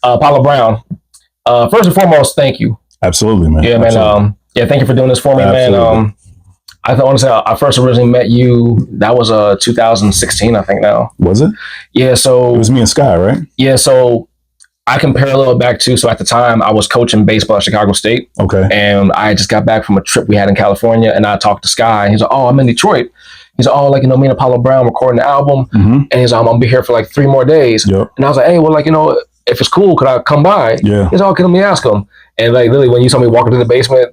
Apollo Brown. First and foremost, thank you. Absolutely, man. Yeah, man. Absolutely. Yeah, thank you for doing this for me, Absolutely. man. I want to say I first originally met you. That was 2016, I think. Now Was it? Yeah. So It was me and Sky, right? yeah. So I can parallel it back to. So at the time, I was coaching baseball at Chicago State. Okay. And I just got back from a trip we had in California, and I talked to Sky. He's like, "Oh, I'm in Detroit." He's like, "Oh, like, me and Apollo Brown recording the album," and he's like, "I'm gonna be here for like 3 more days." Yep. And I was like, "Hey, well, like, if it's cool, could I come by?" Yeah. He's like, "Okay, let me ask him." And like, literally, when you saw me walking to the basement,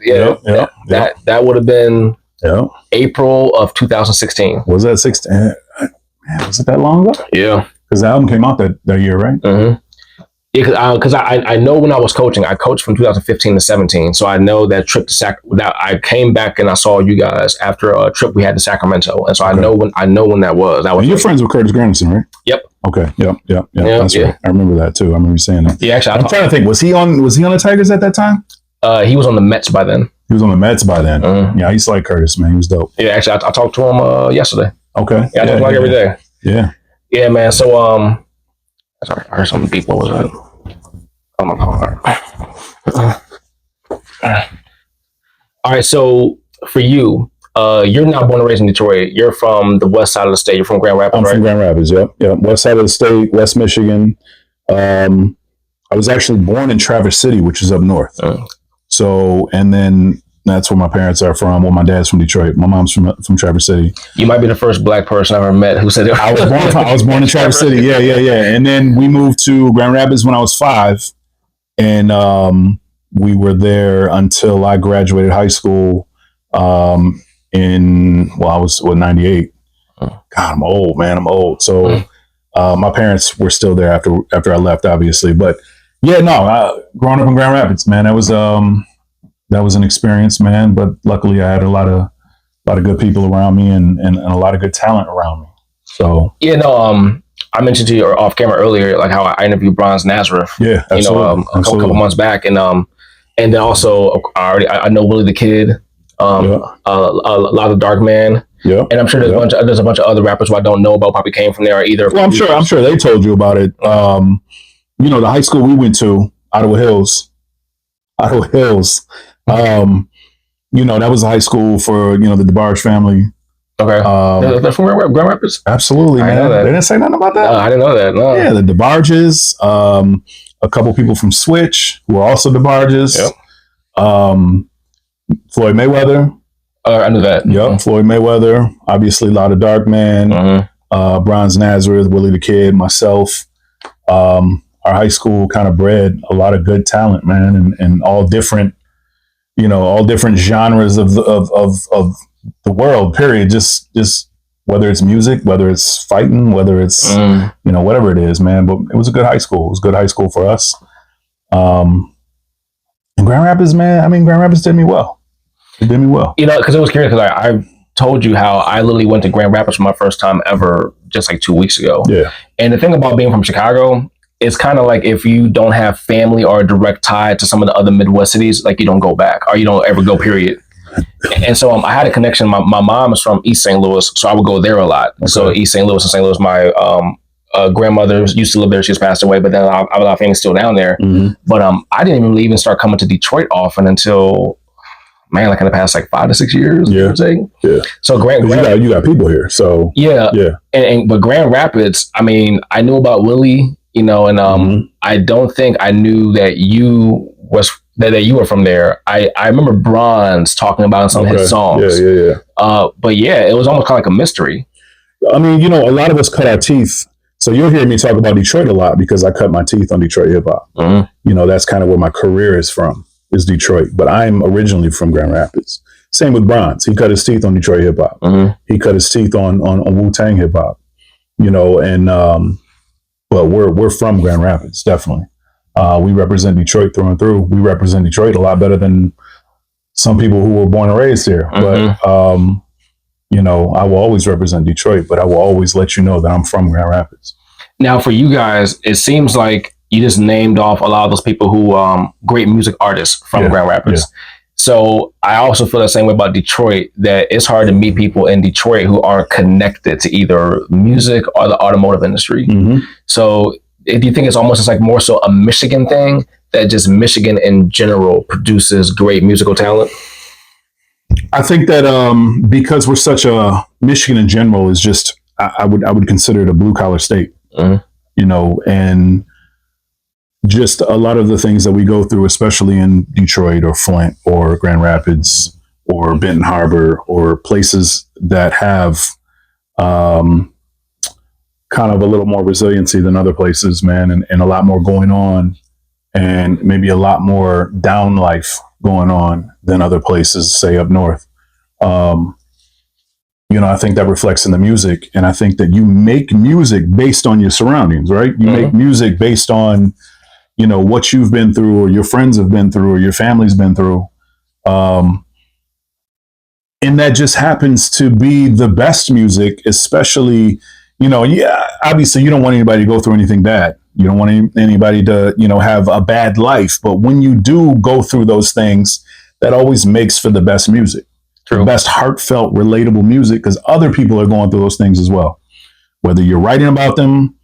that would have been April of 2016. Was that 16? Man, was it that long ago? Yeah. Because the album came out that year, right? Mm-hmm. Yeah, because I know when I was coaching, I coached from 2015 to 17. So I know that trip to that I came back and I saw you guys after a trip we had to Sacramento, and so I know when that was. That was. And you're friends with Curtis Granderson, right? Yep. Okay. Yep. That's right. I remember that too. I remember you saying that. Yeah, actually, I'm trying to think. Was he on the Tigers at that time? He was on the Mets by then. He was on the Mets by then. Yeah, I used to like Curtis, man. He was dope. Yeah, actually, I talked to him yesterday. Okay. Yeah, I talk to him every day. Yeah. Yeah, man. So sorry, I heard something beep. What was that? Oh my God. All right. So for you, you're not born and raised in Detroit. You're from the west side of the state. You're from Grand Rapids, I'm right? from Grand Rapids. Yep. West side of the state, West Michigan. I was actually born in Traverse City, which is up north. So, and then that's where my parents are from. Well, my dad's from Detroit. My mom's from Traverse City. You might be the first black person I ever met who said it. I was born in Traverse City. Yeah. And then we moved to Grand Rapids when I was 5. And we were there until I graduated high school I was 98. God, I'm old, man. I'm old. So my parents were still there after I left, obviously. But yeah, no, growing up in Grand Rapids, man, that was an experience, man. But luckily I had a lot of good people around me and a lot of good talent around me. So yeah, no, I mentioned to you off camera earlier, like how I interviewed Bronze Nazareth. Yeah, absolutely. A couple months back, and then also I know Willie the Kid, a lot of Dark Man. Yeah, and I'm sure there's a bunch of other rappers who I don't know about probably came from there either. Well, I'm sure they told you about it. The high school we went to, Ottawa Hills. That was a high school for the DeBarge family. Okay. They're from Grand Rapids? Absolutely, man. They didn't say nothing about that? No, I didn't know that. No. Yeah, the DeBarges, a couple people from Switch who are also DeBarges. Yep. Floyd Mayweather. I knew that. Yep, Floyd Mayweather. Obviously, a lot of Dark Man. Bronze Nazareth, Willie the Kid, myself. Our high school kind of bred a lot of good talent, man, and all different, all different genres of the world, period. Just whether it's music, whether it's fighting, whether it's whatever it is, man. But it was a good high school. It was a good high school for us. And Grand Rapids, man. I mean, Grand Rapids did me well. It did me well. Because it was curious. Because I told you how I literally went to Grand Rapids for my first time ever, just like 2 weeks ago. Yeah. And the thing about being from Chicago, it's kind of like if you don't have family or a direct tie to some of the other Midwest cities, like you don't go back or you don't ever go, period. And so I had a connection. My mom is from East St. Louis, so I would go there a lot. Okay. So East St. Louis and St. Louis, my grandmother used to live there. She's passed away, but then I have a lot of family still down there. But I didn't really even start coming to Detroit often until, man, like in the past 5 to 6 years. Yeah. So you got people here. So yeah. But Grand Rapids, I mean, I knew about Willie, and I don't think I knew that you were from there. I remember Bronze talking about some of his songs. Yeah. But yeah, it was almost kind of like a mystery. I mean, a lot of us cut our teeth. So you'll hear me talk about Detroit a lot because I cut my teeth on Detroit hip hop. That's kind of where my career is from, is Detroit. But I'm originally from Grand Rapids. Same with Bronze. He cut his teeth on Detroit hip hop. He cut his teeth on Wu-Tang hip hop. But we're from Grand Rapids, definitely. We represent Detroit through and through. We represent Detroit a lot better than some people who were born and raised here. But, I will always represent Detroit, but I will always let you know that I'm from Grand Rapids. Now, for you guys, it seems like you just named off a lot of those people who, great music artists from Grand Rapids. Yeah. So I also feel the same way about Detroit, that it's hard to meet people in Detroit who aren't connected to either music or the automotive industry. So do you think it's almost just like more so a Michigan thing, that just Michigan in general produces great musical talent? I think that because we're such a Michigan in general is just I would consider it a blue collar state, you know, and just a lot of the things that we go through, especially in Detroit or Flint or Grand Rapids or Benton Harbor or places that have kind of a little more resiliency than other places, man, and a lot more going on, and maybe a lot more down life going on than other places, say up north. You know, I think that reflects in the music, and I think that you make music based on your surroundings, right? You make music based on, you know, what you've been through or your friends have been through or your family's been through. And that just happens to be the best music, especially, you know, obviously you don't want anybody to go through anything bad. You don't want anybody to, you know, have a bad life. But when you do go through those things, that always makes for the best music. True. The best heartfelt, relatable music, because other people are going through those things as well. Whether you're writing about them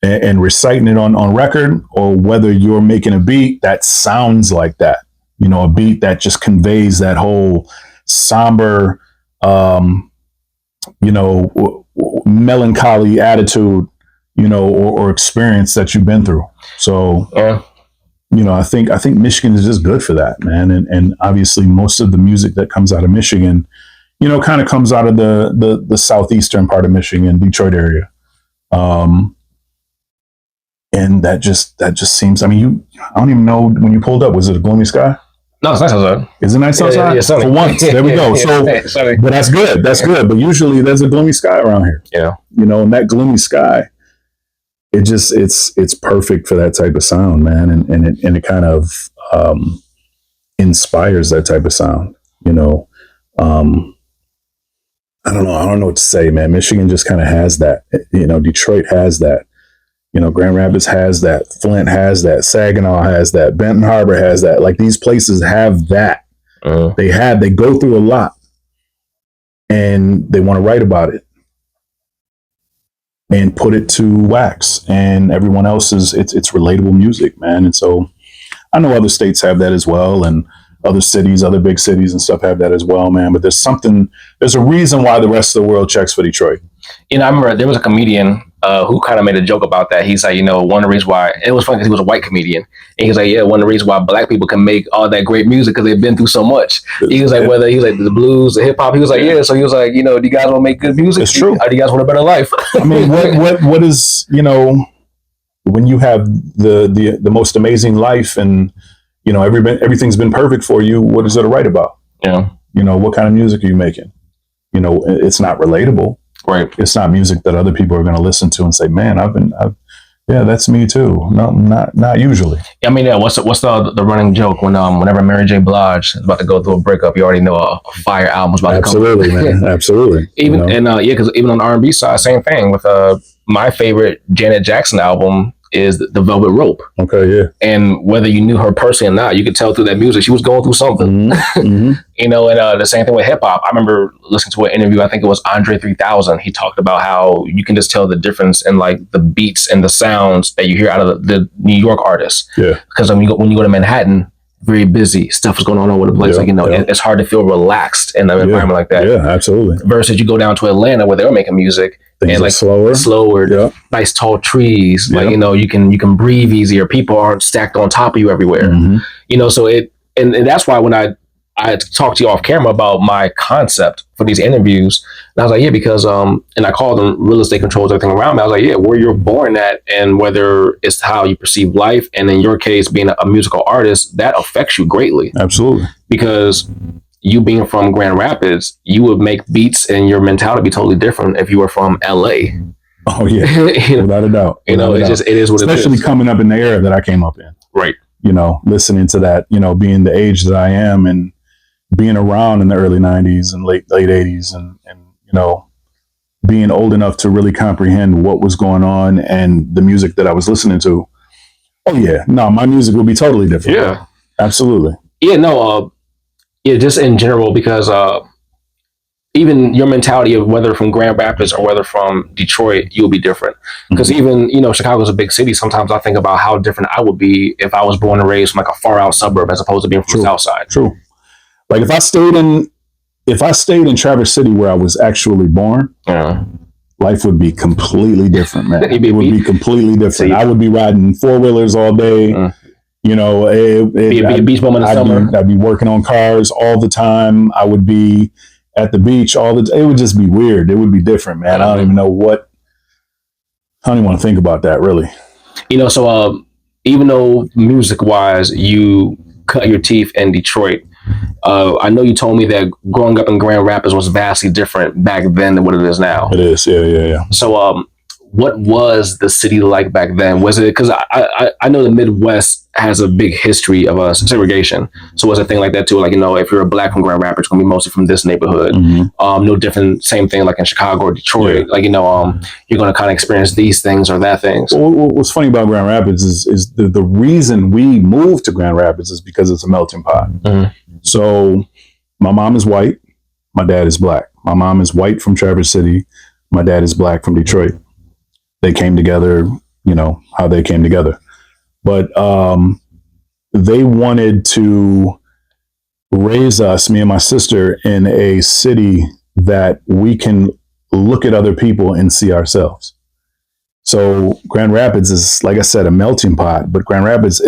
and reciting it on record, or whether you're making a beat that sounds like that, you know, a beat that just conveys that whole somber, you know, melancholy attitude, you know, or experience that you've been through. So, you know, I think Michigan is just good for that, man. And obviously most of the music that comes out of Michigan, you know, kind of comes out of the southeastern part of Michigan, Detroit area. And that just seems, I mean, I don't even know, when you pulled up, was it a gloomy sky? No, it's nice outside. Is it nice outside? Yeah, for once. There we go. So, but that's good. That's good. But usually there's a gloomy sky around here. Yeah. You know, and that gloomy sky, it's perfect for that type of sound, man. And it kind of inspires that type of sound, you know. I don't know what to say, man. Michigan just kind of has that, you know. Detroit has that, you know. Grand Rapids has that, Flint has that, Saginaw has that, Benton Harbor has that. Like, these places have that. They go through a lot, and they want to write about it and put it to wax, and everyone else it's relatable music, man. And so I know other states have that as well, and other cities, other big cities and stuff have that as well, man. But there's a reason why the rest of the world checks for Detroit. You know, I remember there was a comedian who kind of made a joke about that. He's like, you know, one of the reasons why, it was funny because he was a white comedian. And he's like, yeah, one of the reasons why black people can make all that great music because they've been through so much. He was like, whether he's like the blues, the hip hop, he was like, yeah. So he was like, you know, do you guys want to make good music? It's true. Or do you guys want a better life? I mean, what is, you know, when you have the most amazing life and, you know, everything's been perfect for you, what is there to write about? Yeah. You know, what kind of music are you making? You know, it's not relatable. Right. It's not music that other people are going to listen to and say, man, yeah, that's me too. No, not usually. Yeah, I mean, yeah. What's the running joke whenever Mary J. Blige is about to go through a breakup, you already know a fire album is about to come. Absolutely, man. Absolutely. Even, you know? And because even on the R&B side, same thing with my favorite Janet Jackson album is the Velvet Rope. Okay, yeah. And whether you knew her personally or not, you could tell through that music she was going through something. You know, and the same thing with hip hop. I remember listening to an interview, I think it was Andre 3000. He talked about how you can just tell the difference in like the beats and the sounds that you hear out of the New York artists. Yeah. Because when you go to Manhattan, very busy, stuff is going on all over the place. Like, you know, it's hard to feel relaxed in an environment like that. Yeah, absolutely. Versus you go down to Atlanta where they were making music. Things and like slower, nice tall trees. Like, you know, you can breathe easier. People aren't stacked on top of you everywhere. You know, so and that's why when I talked to you off camera about my concept for these interviews, and I was like, yeah, because and I called them real estate controls everything around me. I was like, yeah, where you're born at and whether it's how you perceive life, and in your case being a musical artist, that affects you greatly. Absolutely. Because you being from Grand Rapids, you would make beats and your mentality be totally different if you were from LA. Oh yeah, without a doubt. You know, it is what it is. Especially coming up in the era that I came up in. Right. You know, listening to that, you know, being the age that I am and being around in the early 90s and late 80s and you know, being old enough to really comprehend what was going on and the music that I was listening to. Oh yeah, no, my music will be totally different. Yeah, absolutely. Yeah, no, yeah, just in general, because even your mentality of whether from Grand Rapids or whether from Detroit, you'll be different. Because even, Chicago's a big city. Sometimes I think about how different I would be if I was born and raised from like a far out suburb as opposed to being from the South Side. True. Like if I stayed in Traverse City where I was actually born, life would be completely different, man. It would be completely different. I would be riding 4-wheelers all day. Be a beach bum in the summer. I'd be working on cars all the time. I would be at the beach all the time. It would just be weird. It would be different, man. I don't even want to think about that, really. So even though music-wise you cut your teeth in Detroit, I know you told me that growing up in Grand Rapids was vastly different back then than what it is now. It is, yeah. So what was the city like back then? Was it, because I know the Midwest has a big history of segregation. So was a thing like that too? Like, if you're a black from Grand Rapids, it's going to be mostly from this neighborhood. No different, same thing like in Chicago or Detroit. Yeah. Like, you're going to kind of experience these things or that things. Well, what's funny about Grand Rapids is the reason we moved to Grand Rapids is because it's a melting pot. So my mom is white. My dad is black. My mom is white from Traverse City. My dad is black from Detroit. They came together, how they came together. But they wanted to raise us, me and my sister, in a city that we can look at other people and see ourselves. So Grand Rapids is, like I said, a melting pot, but Grand Rapids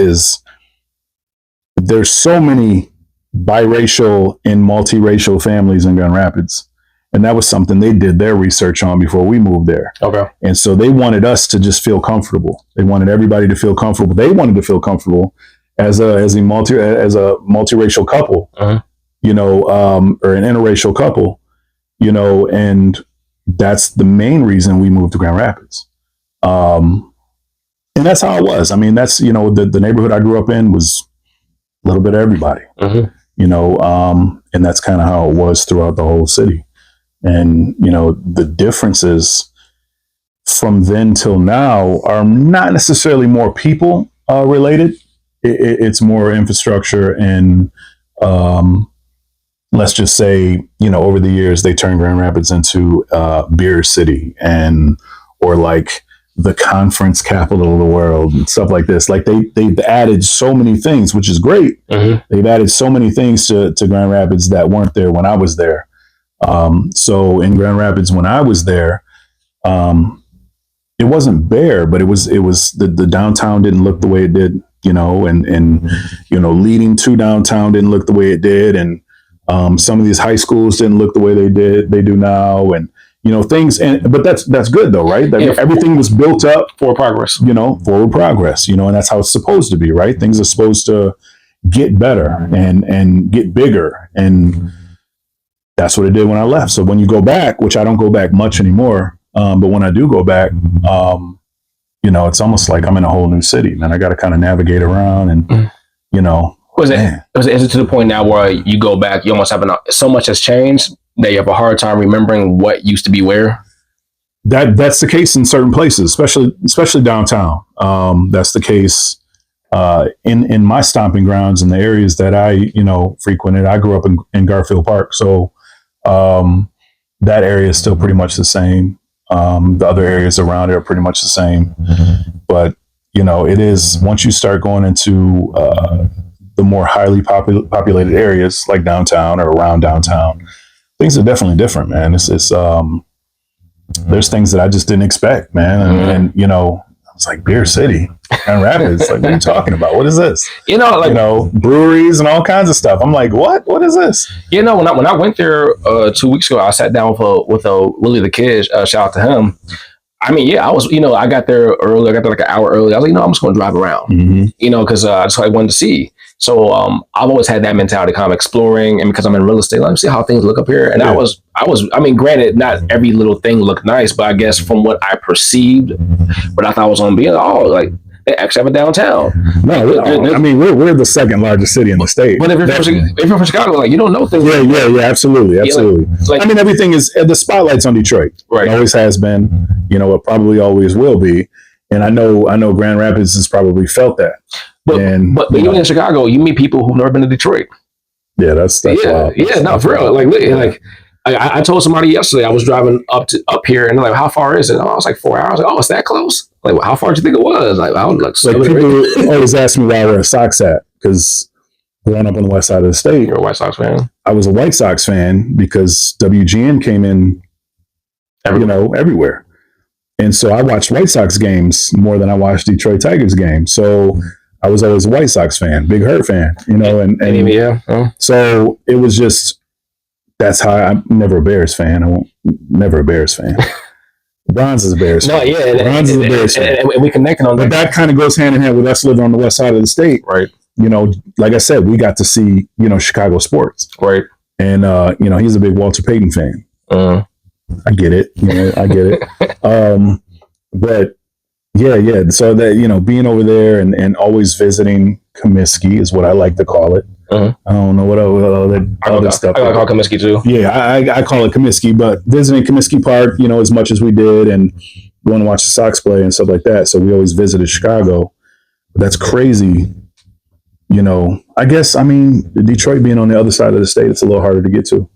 there's so many biracial and multiracial families in Grand Rapids. And that was something they did their research on before we moved there. Okay. And so they wanted us to just feel comfortable. They wanted everybody to feel comfortable. They wanted to feel comfortable as a multiracial couple, or an interracial couple, and that's the main reason we moved to Grand Rapids. And that's how it was. I mean, that's, the neighborhood I grew up in was a little bit of everybody, and that's kind of how it was throughout the whole city. And, the differences from then till now are not necessarily more people related. It's more infrastructure and let's just say, over the years, they turned Grand Rapids into Beer City or like the conference capital of the world and stuff like this. Like they've added so many things, which is great. They've added so many things to Grand Rapids that weren't there when I was there. So in Grand Rapids, when I was there, it wasn't bare, but it was the downtown didn't look the way it did, and leading to downtown didn't look the way it did. And, some of these high schools didn't look the way they do now. And, things, but that's good though, right? Everything was built up for progress, forward progress, and that's how it's supposed to be, right? Things are supposed to get better and get bigger. And that's what it did when I left. So when you go back, which I don't go back much anymore, but when I do go back, it's almost like I'm in a whole new city, man. I got to kind of navigate around and, Is it to the point now where you go back, you almost have so much has changed that you have a hard time remembering what used to be where? That's the case in certain places, especially downtown. That's the case in my stomping grounds in the areas that I, frequented. I grew up in Garfield Park. So that area is still pretty much the same. The other areas around it are pretty much the same. But, it is, once you start going into the more highly populated areas like downtown or around downtown, things are definitely different, man. It's there's things that I just didn't expect, man. And I was like, Beer City, Grand Rapids. Like, what are you talking about? What is this? Breweries and all kinds of stuff. I'm like, what? What is this? When I went there 2 weeks ago, I sat down with Willie the Kid. Shout out to him. I mean, yeah, I was, I got there early. I got there like an hour early. I was like, I'm just going to drive around, because I just wanted to see. So I've always had that mentality, kind of exploring, and because I'm in real estate, let me see how things look up here. And yeah. I mean, granted, not every little thing looked nice, but I guess from what I perceived, what I thought was on being, like they actually have a downtown. No, we're the second largest city in the state. But if you're from Chicago, you don't know things. Yeah, absolutely. Everything is, the spotlight's on Detroit. Right. It always has been. It probably always will be. And I know Grand Rapids has probably felt that. But even in Chicago, you meet people who've never been to Detroit. Yeah, that's wild. Yeah, no, for real. I told somebody yesterday I was driving up here, and they're like, "How far is it?" I was like 4 hours. Like, oh, it's that close. Like, well, how far do you think it was? Like, I was like people always ask me where I wear socks at, because growing up on the west side of the state, you're a White Sox fan. I was a White Sox fan because WGN came in, everywhere, and so I watched White Sox games more than I watched Detroit Tigers games. So I was always a White Sox fan, big Hurt fan, So it was just. That's how I'm never a Bears fan. I won't never a Bears fan. Bronze is a Bears fan. Bronze is a Bears fan. And we connected on that. But that kind of goes hand in hand with us living on the west side of the state. Right. Like I said, we got to see, Chicago sports. Right. And, he's a big Walter Payton fan. I get it. I get it. But yeah. So that, being over there and always visiting Comiskey is what I like to call it. I don't know what other stuff. I call Comiskey too. Yeah, I call it Comiskey, but visiting Comiskey Park, as much as we did, and going to watch the Sox play and stuff like that. So we always visited Chicago. But that's crazy. I guess, Detroit being on the other side of the state, it's a little harder to get to.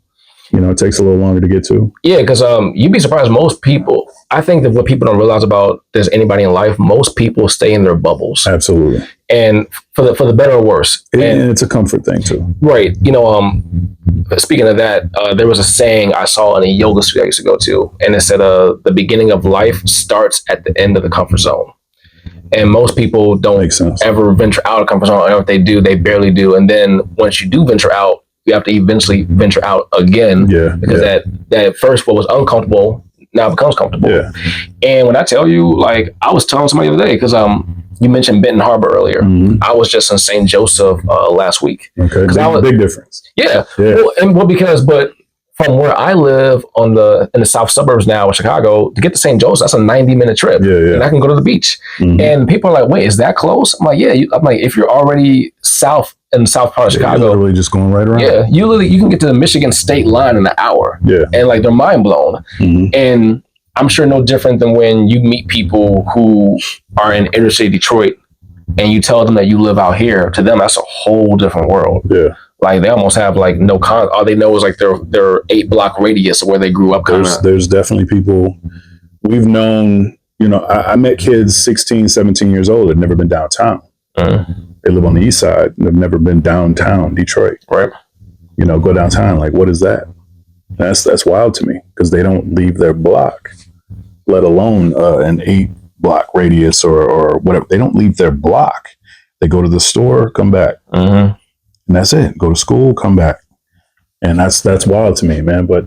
It takes a little longer to get to. Yeah, because you'd be surprised. Most people, I think that what people don't realize about there's anybody in life, most people stay in their bubbles. Absolutely. And for the better or worse. And it's a comfort thing too. Right. Speaking of that, there was a saying I saw in a yoga studio I used to go to, and it said, the beginning of life starts at the end of the comfort zone. And most people don't ever venture out of comfort zone. Or if they do, they barely do. And then once you do venture out, you have to eventually venture out again. Yeah. Because that first what was uncomfortable now becomes comfortable. Yeah. And when I tell you, like, I was telling somebody the other day, because you mentioned Benton Harbor earlier. Mm-hmm. I was just in St. Joseph last week. Okay. Big difference. Yeah. But from where I live in the south suburbs now of Chicago, to get to St. Joseph, that's a 90-minute trip. Yeah. And I can go to the beach. Mm-hmm. And people are like, wait, is that close? I'm like, yeah. I'm like, if you're already in the south part of Chicago, you're literally just going right around. Yeah. You can get to the Michigan state line in an hour. Yeah. And like, they're mind blown. Mm-hmm. And I'm sure no different than when you meet people who are in inner city Detroit and you tell them that you live out here. To them, that's a whole different world. Yeah. Like, they almost have like no all they know is like their 8-block radius of where they grew up. There's definitely people we've known, I met kids 16, 17 years old that had never been downtown. They live on the east side and have never been downtown Detroit. Right. Go downtown. Like, what is that? That's wild to me, because they don't leave their block, let alone an 8-block radius or whatever. They don't leave their block. They go to the store, come back. Mm-hmm. And that's it. Go to school, come back. And that's wild to me, man. But,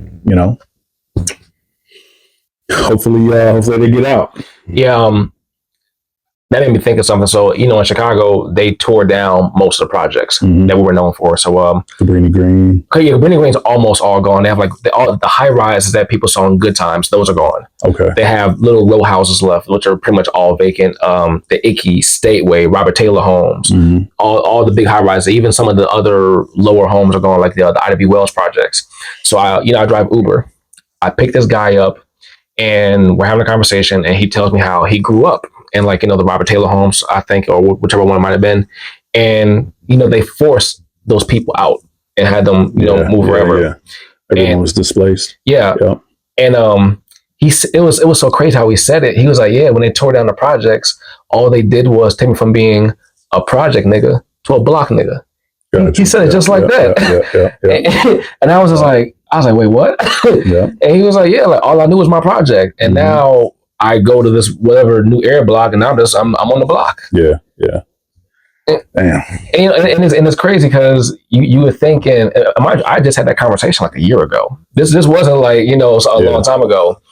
hopefully they get out. Yeah. That made me think of something. So, in Chicago, they tore down most of the projects that we were known for. So, Cabrini Green. Okay, yeah, Cabrini Green's almost all gone. They have like the high rises that people saw in Good Times. Those are gone. Okay. They have little row houses left, which are pretty much all vacant. The Icky, Stateway, Robert Taylor homes, all the big high rises. Even some of the other lower homes are gone, like the Ida B. Wells projects. So I drive Uber. I pick this guy up, and we're having a conversation, and he tells me how he grew up in the Robert Taylor homes, I think, or whichever one it might have been. And, they forced those people out and had them, move wherever. Yeah. Everyone was displaced. Yeah. And it was so crazy how he said it. He was like, yeah, when they tore down the projects, all they did was take me from being a project nigga to a block nigga. Gotcha. He said it just like that. Yeah. And I was just like, wait, what? And he was like, yeah, like all I knew was my project. And now I go to this whatever new air block, and I'm on the block. Yeah. Damn. And it's crazy because you were thinking. I just had that conversation like a year ago. This wasn't like a long time ago.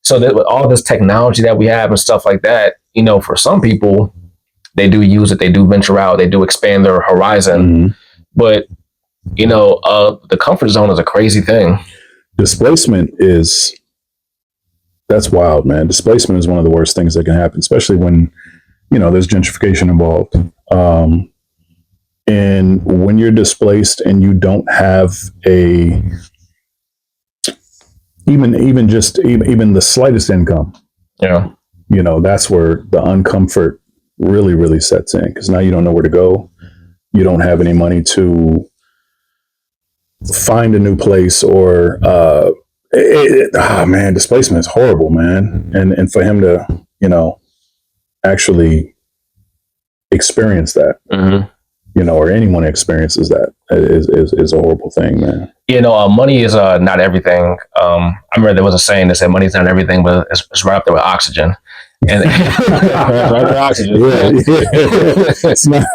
So that with all this technology that we have and stuff like that, for some people, they do use it. They do venture out. They do expand their horizon. But the comfort zone is a crazy thing. Displacement that's wild, man. Displacement is one of the worst things that can happen, especially when, there's gentrification involved. And when you're displaced and you don't have even the slightest income, that's where the uncomfort really, really sets in, because now you don't know where to go. You don't have any money to find a new place or Man, displacement is horrible, man. And for him to, actually experience that, or anyone experiences that is a horrible thing, man. Money is not everything. I remember there was a saying that said money is not everything, but it's right up there with oxygen. And right oxygen. Yeah. It's not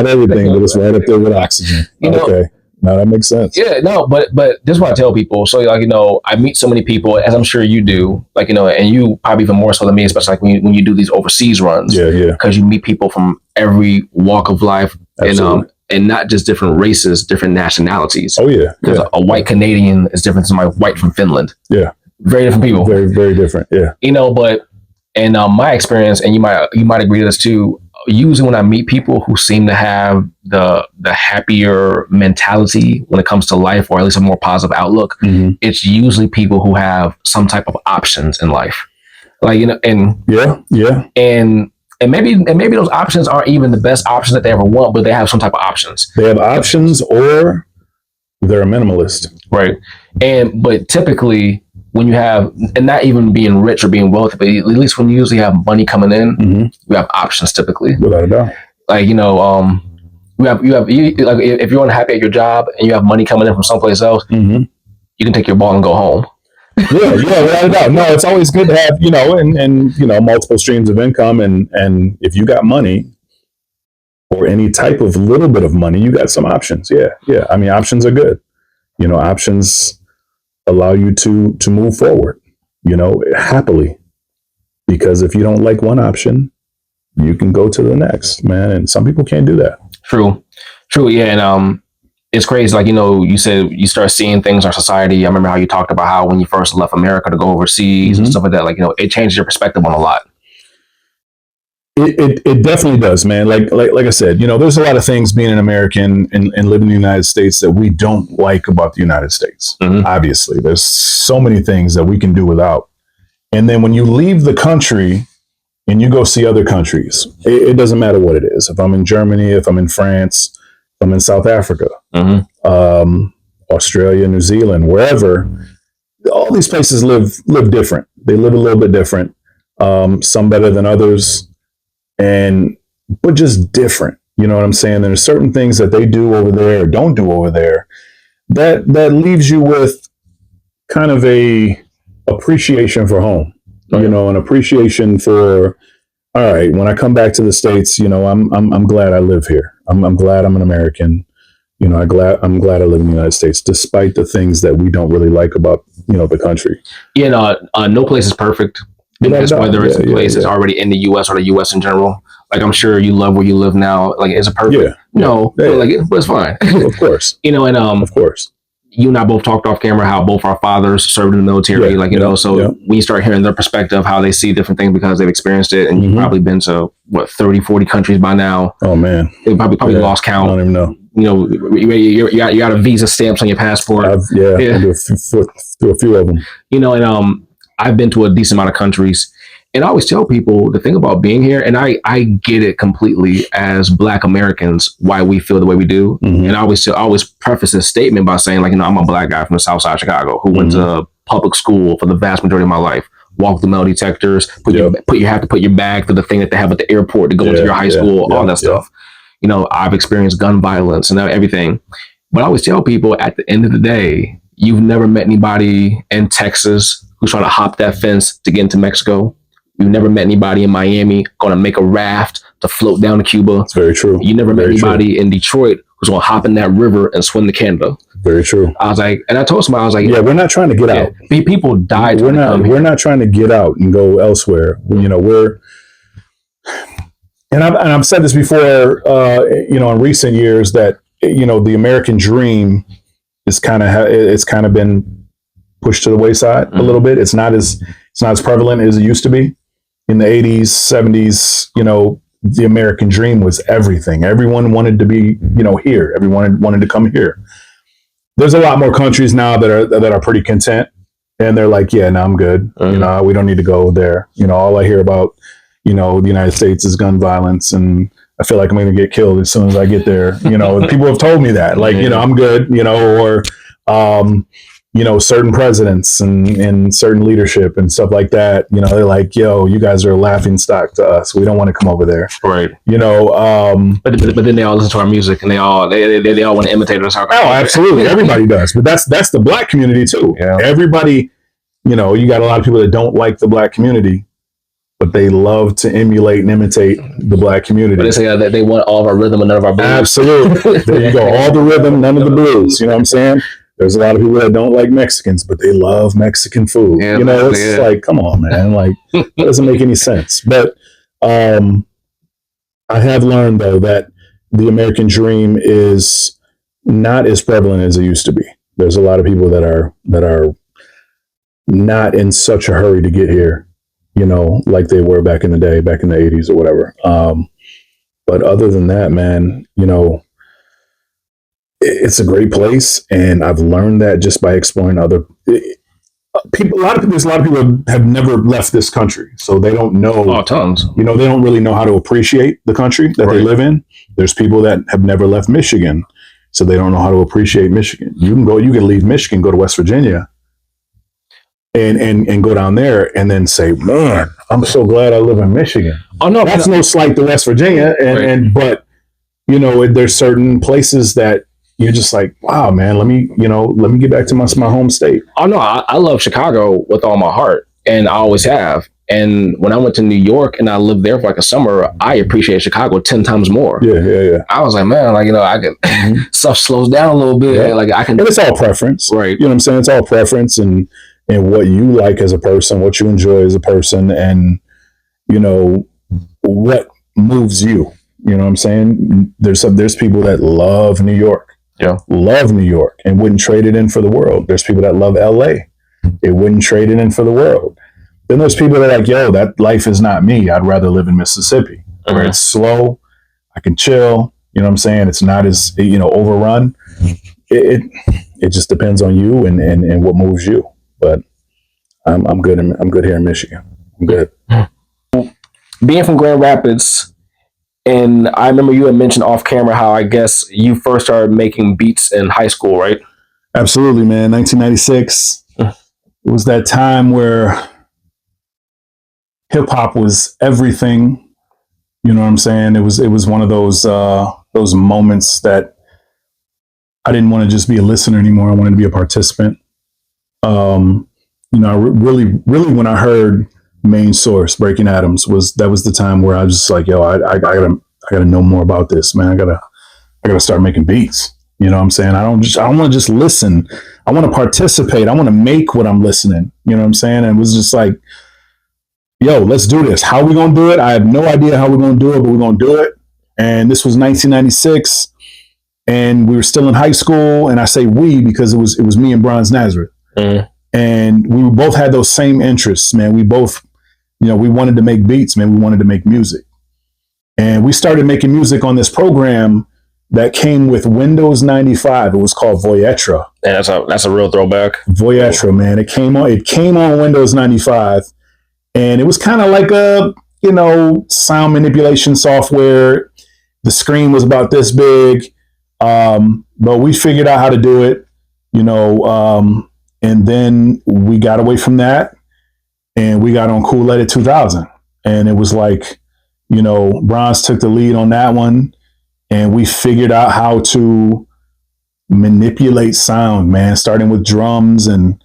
everything, but it's right up there with oxygen. Okay. No, that makes sense. Yeah, no, but this is what I tell people. So I meet so many people, as I'm sure you do, and you probably even more so than me, especially when you do these overseas runs. Yeah. Because you meet people from every walk of life. Absolutely. And not just different races, different nationalities. Oh yeah. Because a white Canadian is different than my white from Finland. Yeah. Very different people. Very, very different. Yeah. But in my experience, and you might agree to this too, usually when I meet people who seem to have the happier mentality when it comes to life, or at least a more positive outlook, it's usually people who have some type of options in life. And maybe those options aren't even the best options that they ever want, but they have some type of options. They have options, or they're a minimalist. Right. But typically when you have, and not even being rich or being wealthy, but at least when you usually have money coming in, you have options typically. Without a doubt. If you're unhappy at your job and you have money coming in from someplace else, you can take your ball and go home. Yeah, without a doubt. No, it's always good to have, multiple streams of income, and if you got money or any type of little bit of money, you got some options. Yeah. I mean, options are good. Options allow you to move forward, happily, because if you don't like one option, you can go to the next, man. And some people can't do that. True. Yeah. And, it's crazy. You said you start seeing things in our society. I remember how you talked about how when you first left America to go overseas and stuff like that, it changes your perspective on a lot. It definitely does, man. Like I said, there's a lot of things being an American and living in the United States that we don't like about the United States. Obviously, there's so many things that we can do without. And then when you leave the country and you go see other countries, it doesn't matter what it is. If I'm in Germany, if I'm in France, I'm in South Africa, Australia, New Zealand, wherever. All these places live different. They live a little bit different. Some better than others, but just different. You know what I'm saying? There's certain things that they do over there or don't do over there that leaves you with kind of a appreciation for home. An appreciation for, all right, when I come back to the States, I'm glad I live here. I'm glad I'm an American. I'm glad I live in the United States, despite the things that we don't really like about, the country. No place is perfect. Because whether it's a place that's already in the U.S. or the U.S. in general, I'm sure you love where you live now. Is it perfect? No, but it's fine. Of course. Of course. You and I both talked off camera how both our fathers served in the military. When you start hearing their perspective, how they see different things because they've experienced it, and you've probably been to 30, 40 countries by now. Oh man, they probably lost count. I don't even know. You got a visa stamps on your passport. I've been to a few of them. I've been to a decent amount of countries. And I always tell people the thing about being here, and I get it completely as Black Americans, why we feel the way we do. And I always preface this statement by saying, I'm a Black guy from the South Side of Chicago who went to public school for the vast majority of my life, walked the metal detectors, you have to put your bag through the thing that they have at the airport to go into your high school, all that stuff. I've experienced gun violence and everything. But I always tell people at the end of the day, you've never met anybody in Texas who's trying to hop that fence to get into Mexico. You've never met anybody in Miami going to make a raft to float down to Cuba. That's very true. You never met anybody in Detroit who's going to hop in that river and swim to Canada. Very true. I was like, and I told somebody, I was like, we're not trying to get out. People died. We're not trying to get out and go elsewhere. I've said this before, in recent years that, the American dream is kind of been pushed to the wayside a little bit. It's not as prevalent as it used to be. In the 80s, 70s, the American dream was everything. Everyone wanted to be, here. Everyone wanted to come here. There's a lot more countries now that are pretty content, and they're like, no, I'm good. We don't need to go there. All I hear about, the United States is gun violence, and I feel like I'm going to get killed as soon as I get there. People have told me that, I'm good, certain presidents and certain leadership and stuff like that, they're like, yo, you guys are a laughing stock to us. We don't want to come over there. Right. But then they all listen to our music and they all want to imitate us. Oh, absolutely. Everybody does. But that's the Black community too. Yeah. Everybody, you got a lot of people that don't like the Black community, but they love to emulate and imitate the Black community. But they say that they want all of our rhythm and none of our blues. Absolutely. There you go. All the rhythm, none of the blues. You know what I'm saying? There's a lot of people that don't like Mexicans, but they love Mexican food. Yeah, it's like, come on, man. Like, it doesn't make any sense. But I have learned, though, that the American dream is not as prevalent as it used to be. There's a lot of people that are not in such a hurry to get here, like they were back in the day, back in the 80s or whatever. But other than that, man, it's a great place, and I've learned that just by exploring other people. There's a lot of people who have never left this country, so they don't know. Oh, tons. They don't really know how to appreciate the country that they live in. There's people that have never left Michigan, so they don't know how to appreciate Michigan. You can leave Michigan, go to West Virginia, and go down there, and then say, "Man, I'm so glad I live in Michigan." Oh no, that's no slight to West Virginia, but there's certain places that you're just like, wow, man, let me get back to my home state. Oh no, I love Chicago with all my heart, and I always have. And when I went to New York and I lived there for like a summer, I appreciated Chicago 10 times more. Yeah. I was like, man, like, I can stuff slows down a little bit. Yeah. Like I can. And it's all preference, right? You know what I'm saying? It's all preference and what you like as a person, what you enjoy as a person, and what moves you. You know what I'm saying? There's people that love New York. Yeah. Love New York and wouldn't trade it in for the world. There's people that love LA. They wouldn't trade it in for the world. Then there's people that are like, yo, that life is not me. I'd rather live in Mississippi where it's slow. I can chill. You know what I'm saying? It's not as, overrun. It just depends on you and what moves you. But I'm good. I'm good here in Michigan. I'm good. Being from Grand Rapids, and I remember you had mentioned off camera how I guess you first started making beats in high school, right? Absolutely, man. 1996. It was that time where hip hop was everything. You know what I'm saying? It was one of those moments that I didn't want to just be a listener anymore. I wanted to be a participant. Really when I heard Main Source, Breaking Atoms, was the time where I was just like, yo, I gotta know more about this, man. I gotta start making beats. You know what I'm saying? I don't want to just listen. I want to participate. I want to make what I'm listening. You know what I'm saying? And it was just like, yo, let's do this. How are we gonna do it? I have no idea how we're gonna do it, but we're gonna do it. And this was 1996, and we were still in high school. And I say we because it was me and Bronze Nazareth. Mm-hmm. And we both had those same interests, man. We both, we wanted to make beats, man. We wanted to make music. And we started making music on this program that came with Windows 95. It was called Voyetra. Yeah, that's a real throwback. Voyetra, man. It came on Windows 95. And it was kind of like a, sound manipulation software. The screen was about this big. But we figured out how to do it, and then we got away from that and we got on Cool Edit 2000. And it was like, Bronze took the lead on that one, and we figured out how to manipulate sound, man, starting with drums and,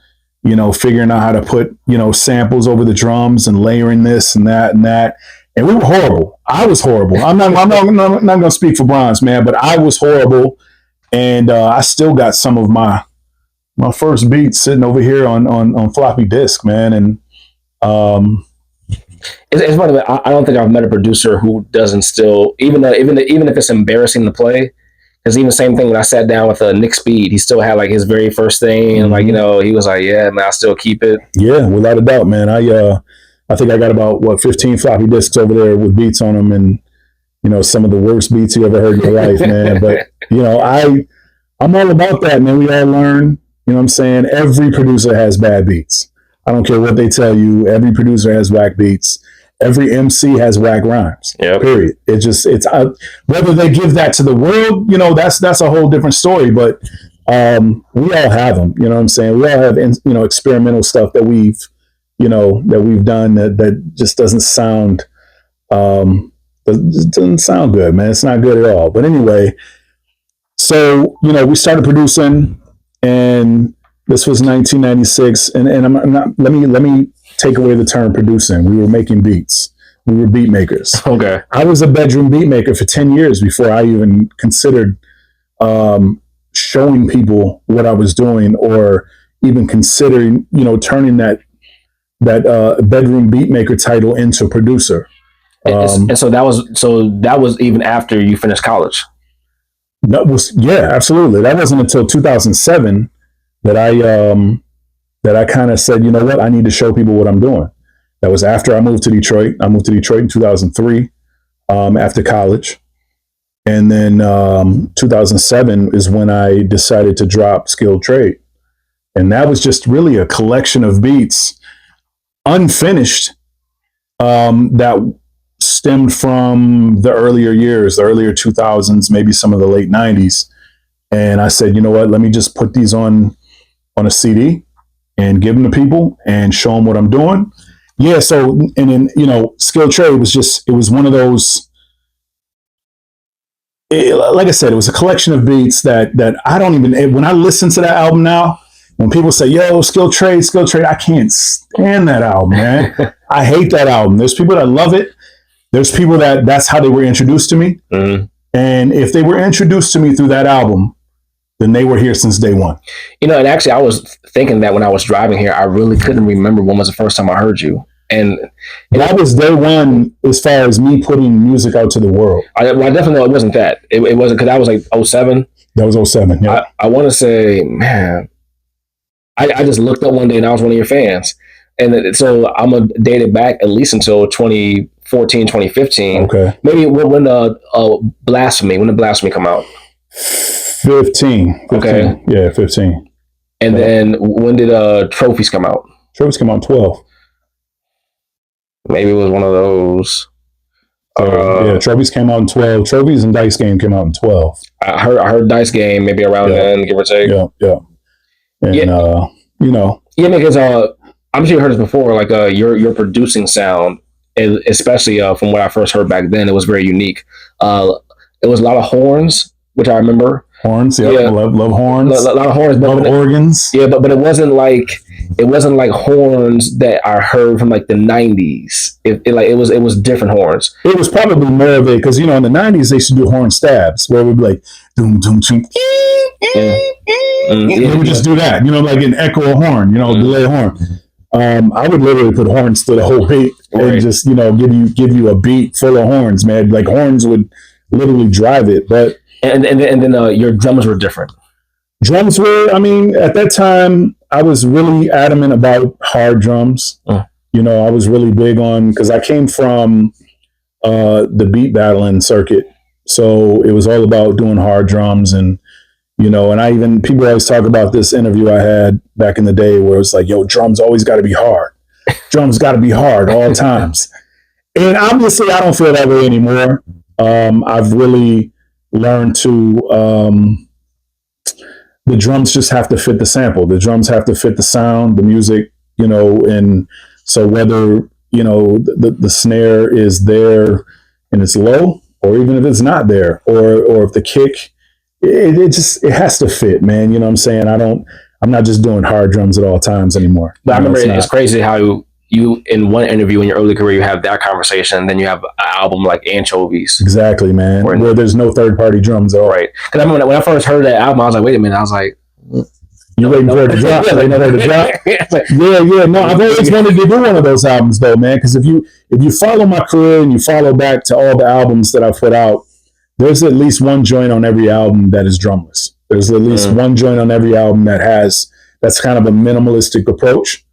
figuring out how to put, samples over the drums and layering this and that and that. And we were horrible. I was horrible. I'm not going to speak for Bronze, man, but I was horrible. And I still got some of my first beats sitting over here on floppy disk, man. And it's funny, but I don't think I've met a producer who doesn't still, even if it's embarrassing to play. Because even same thing when I sat down with Nick Speed, he still had like his very first thing, and he was like, yeah, man, I still keep it. Yeah, without a doubt, man. I think I got about 15 floppy disks over there with beats on them, and some of the worst beats you ever heard in your life, man. But I'm all about that, man. We all learn. You know what I'm saying? Every producer has bad beats. I don't care what they tell you. Every producer has whack beats. Every MC has whack rhymes. Yep. Period. It's whether they give that to the world, that's a whole different story. But We all have them. You know what I'm saying? We all have, experimental stuff that we've done that just doesn't sound, doesn't sound good, man. It's not good at all. But anyway, so, we started producing, and this was 1996. And I'm not, let me take away the term producing. We were making beats. We were beat makers. Okay. I was a bedroom beat maker for 10 years before I even considered showing people what I was doing, or even considering, turning that bedroom beat maker title into producer. And so that was even after you finished college. Yeah, absolutely. That wasn't until 2007 that I kind of said, you know what, I need to show people what I'm doing. That was after I moved to Detroit. I moved to Detroit in 2003 after college. And then 2007 is when I decided to drop Skilled Trade. And that was just really a collection of beats, unfinished, that stemmed from the earlier years, the earlier 2000s, maybe some of the late 90s. And I said, you know what, let me just put these on a CD and give them to people and show them what I'm doing. Yeah. So, and then, Skilled Trade it was one of those, like I said, it was a collection of beats that I don't even, when I listen to that album now, when people say, yo, Skilled Trade, I can't stand that album, man. I hate that album. There's people that love it. There's people that's how they were introduced to me. Mm-hmm. And if they were introduced to me through that album, then they were here since day one. And actually, I was thinking that when I was driving here, I really couldn't remember when was the first time I heard you. And that was day one as far as me putting music out to the world. I definitely know it wasn't that. It wasn't, because that was like 07. That was 07, yeah. I want to say, man, I just looked up one day and I was one of your fans. And so I'm going to date it back at least until 2014, 2015. Okay. Maybe when Blasphemy, when did Blasphemy come out? 15. Okay. Yeah, 15. And then when did Trophies come out? Trophies came out in 12. Maybe it was one of those. Trophies came out in 12. Trophies and Dice Game came out in 12. I heard Dice Game maybe around then, give or take. Yeah. And yeah, because I'm sure you heard this before. Like your producing sound, especially from what I first heard back then, it was very unique. It was a lot of horns, which I remember. Horns, yeah. Love horns. A lot of horns, love organs. Yeah, but it wasn't like horns that I heard from like the 90s. It was different horns. It was probably more of it because in the 90s they used to do horn stabs where it would be like doom doom doom. They would just do that, like an echo horn, delay horn. I would literally put horns to the whole beat and just give you a beat full of horns, man. Like horns would literally drive it, but. And then your drums were different. Drums were, at that time, I was really adamant about hard drums. I was really big on, because I came from the beat battling circuit. So it was all about doing hard drums. And, and people always talk about this interview I had back in the day where it was like, yo, drums always got to be hard. Drums got to be hard all times. And obviously, I don't feel that way anymore. I've really learn to the drums just have to fit the sample. The drums have to fit the sound, the music, and so whether the snare is there and it's low, or even if it's not there, or if the kick, it has to fit, man. You know what I'm saying? I'm not just doing hard drums at all times anymore. But I remember it's crazy how you, in one interview in your early career, you have that conversation, then you have an album like Anchovies. Exactly, man. Where there's no third-party drums at all. Right. Because I remember when I first heard that album, I was like, wait a minute. I was like... You're waiting for it to drop. Yeah, yeah. No, I've always wanted to do one of those albums, though, man, because if you follow my career and you follow back to all the albums that I put out, there's at least one joint on every album that is drumless. There's at least one joint on every album that's kind of a minimalistic approach.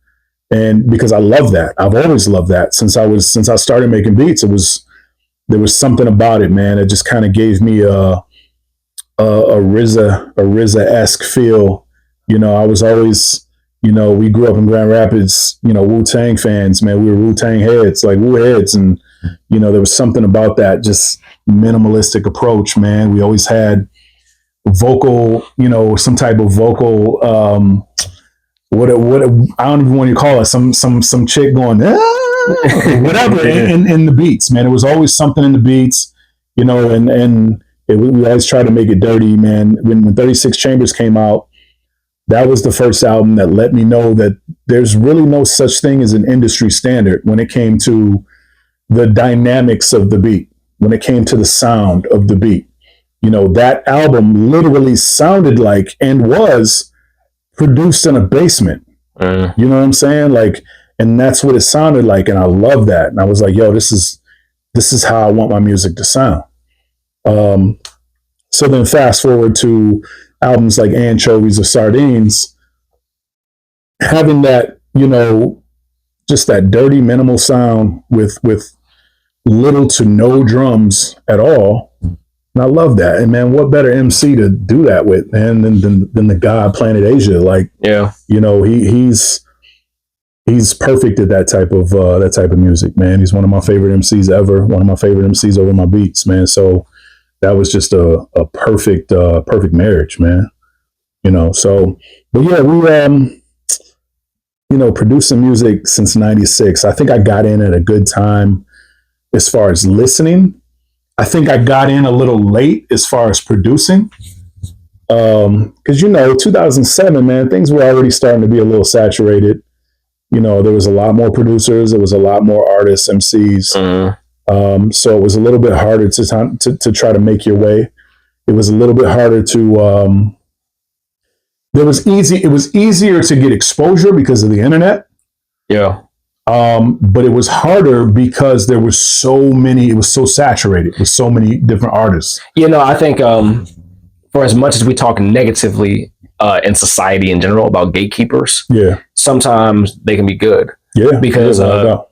And because I love that, I've always loved that since I started making beats. There was something about it, man. It just kind of gave me a RZA-esque feel. I was always, we grew up in Grand Rapids, Wu-Tang fans, man. We were Wu-Tang heads, like Wu heads, and there was something about that just minimalistic approach, man. We always had vocal, some type of vocal, what I don't even want to call it, some chick going, whatever in the beats, man. It was always something in the beats, and we always try to make it dirty, man. When 36 Chambers came out, that was the first album that let me know that there's really no such thing as an industry standard when it came to the dynamics of the beat, when it came to the sound of the beat. That album literally sounded like and was produced in a basement. You know what I'm saying? Like, and that's what it sounded like. And I love that. And I was like, yo, this is how I want my music to sound. So then fast forward to albums like Anchovies or Sardines, having that, just that dirty minimal sound with little to no drums at all. And I love that. And man, what better MC to do that with, man, than the guy Planet Asia? Like, yeah, he's perfect at that type of music, man. He's one of my favorite MCs ever. One of my favorite MCs over my beats, man. So that was just a perfect marriage, man. So, but yeah, we producing music since '96. I think I got in at a good time as far as listening. I think I got in a little late as far as producing. Because 2007, man, things were already starting to be a little saturated. There was a lot more producers, there was a lot more artists, MCs. So it was a little bit harder to try to make your way. It was a little bit harder to it was easier to get exposure because of the internet. Yeah. But it was harder because there were so many, it was so saturated with so many different artists. I think for as much as we talk negatively in society in general about gatekeepers, sometimes they can be good. Yeah, because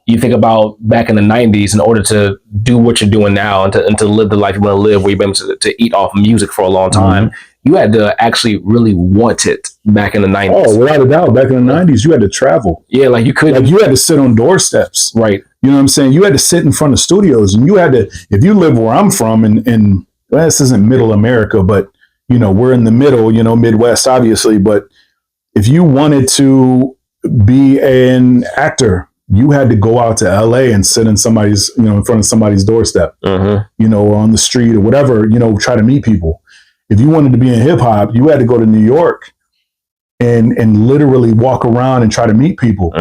you think about back in the 90s, in order to do what you're doing now and to live the life you want to live, where you've been able to eat off music for a long time, you had to actually really want it back in the 90s. Oh, without a doubt. Back in the 90s, you had to travel. Yeah, like you couldn't. Like you had to sit on doorsteps. Right. You know what I'm saying? You had to sit in front of studios, and you had to, if you live where I'm from, and well, this isn't middle America, but, we're in the middle, Midwest, obviously. But if you wanted to be an actor, you had to go out to LA and sit in somebody's, in front of somebody's doorstep, or on the street or whatever, try to meet people. If you wanted to be in hip hop, you had to go to New York and literally walk around and try to meet people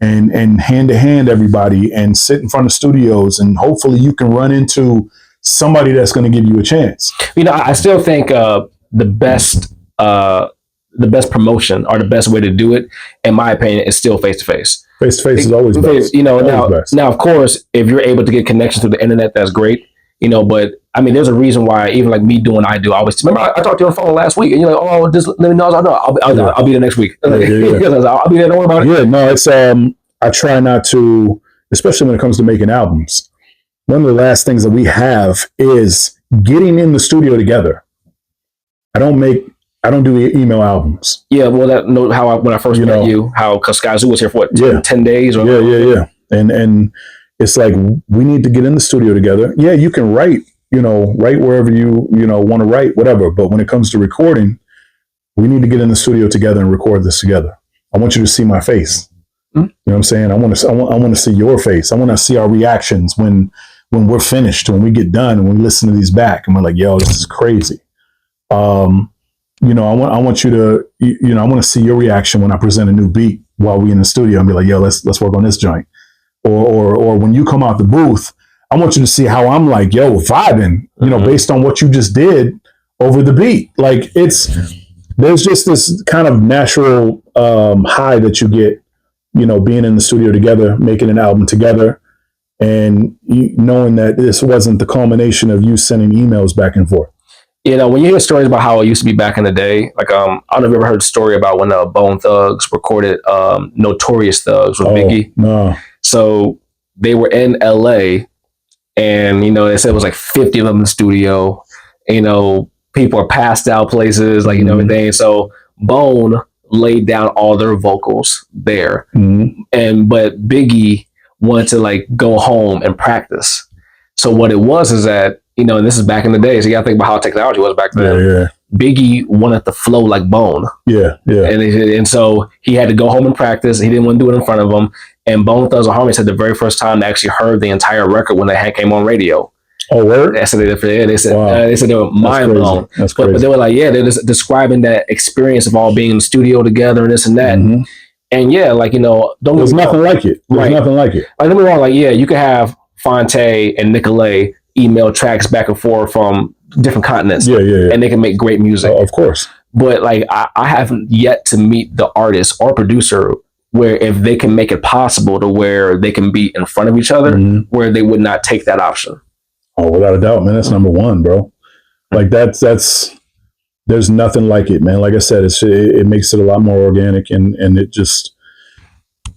and hand to hand everybody and sit in front of studios, and hopefully you can run into somebody that's going to give you a chance. I still think the best promotion or the best way to do it, in my opinion, is still face to face. Face to face is always best. Now, of course, if you're able to get connections through the internet, that's great. But I mean, there's a reason why, even like me doing what I do, I always remember I talked to you on the phone last week, and you're like, "Oh, just let me know." I was like, I'll be there next week. I'll be there. Don't worry about it. Yeah, no, it's I try not to, especially when it comes to making albums. One of the last things that we have is getting in the studio together. I don't do email albums. Yeah, well, when I first met you, because Skyzoo was here for 10 days or yeah. And it's like, we need to get in the studio together. Yeah, you can write wherever you want to write, whatever. But when it comes to recording, we need to get in the studio together and record this together. I want you to see my face. Mm-hmm. You know what I'm saying? I want to see your face. I want to see our reactions when we're finished, when we get done, and we listen to these back, and we're like, yo, this is crazy. I want you to, I want to see your reaction when I present a new beat while we in the studio and be like, yo, let's work on this joint. Or when you come out the booth, I want you to see how I'm like, yo, vibing, based on what you just did over the beat. Like there's just this kind of natural high that you get, being in the studio together, making an album together, and knowing that this wasn't the culmination of you sending emails back and forth. When you hear stories about how it used to be back in the day, like I don't know if you ever heard a story about when Bone Thugs recorded Notorious Thugs with Biggie. No. So they were in LA, and they said it was like 50 of them in the studio. People are passed out places, like everything. So Bone laid down all their vocals there, but Biggie wanted to like go home and practice. So what it was is that, and this is back in the day, so you got to think about how technology was back then. Biggie wanted to flow like Bone. Yeah. And so he had to go home and practice. He didn't want to do it in front of him. And Bone Thugs and Harmony said the very first time they actually heard the entire record when they came on radio. Oh, word? They said they were mind blown. That's crazy. But they were like, yeah, they're just describing that experience of all being in the studio together and this and that. Mm-hmm. And yeah, like, you know, there's nothing like it. There's nothing like it. Like, don't be wrong. Like, yeah, you could have Fonte and Nicolay email tracks back and forth from different continents. Yeah. And they can make great music. Of course. But like, I haven't yet to meet the artist or producer where if they can make it possible to where they can be in front of each other, where they would not take that option. Oh, without a doubt, man. That's number one, bro. Like that's there's nothing like it, man. Like I said, it makes it a lot more organic, and it just,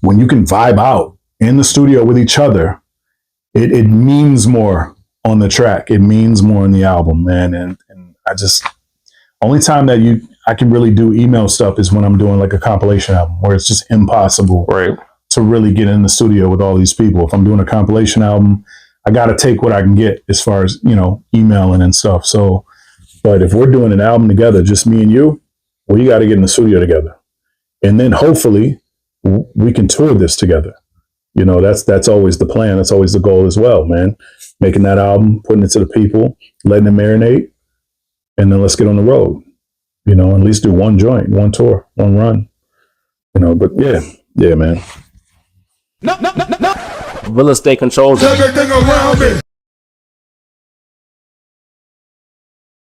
when you can vibe out in the studio with each other, it means more on the track. It means more in the album, man. And I just, only time that I can really do email stuff is when I'm doing like a compilation album where it's just impossible to really get in the studio with all these people. If I'm doing a compilation album, I got to take what I can get as far as, you know, emailing and stuff. So, but if we're doing an album together, just me and you, we got to get in the studio together. And then hopefully we can tour this together. You know, that's always the plan. That's always the goal as well, man. Making that album, putting it to the people, letting it marinate, and then let's get on the road. You know, at least do one joint, one tour, one run. You know, but yeah, man. Real estate controls everything around me.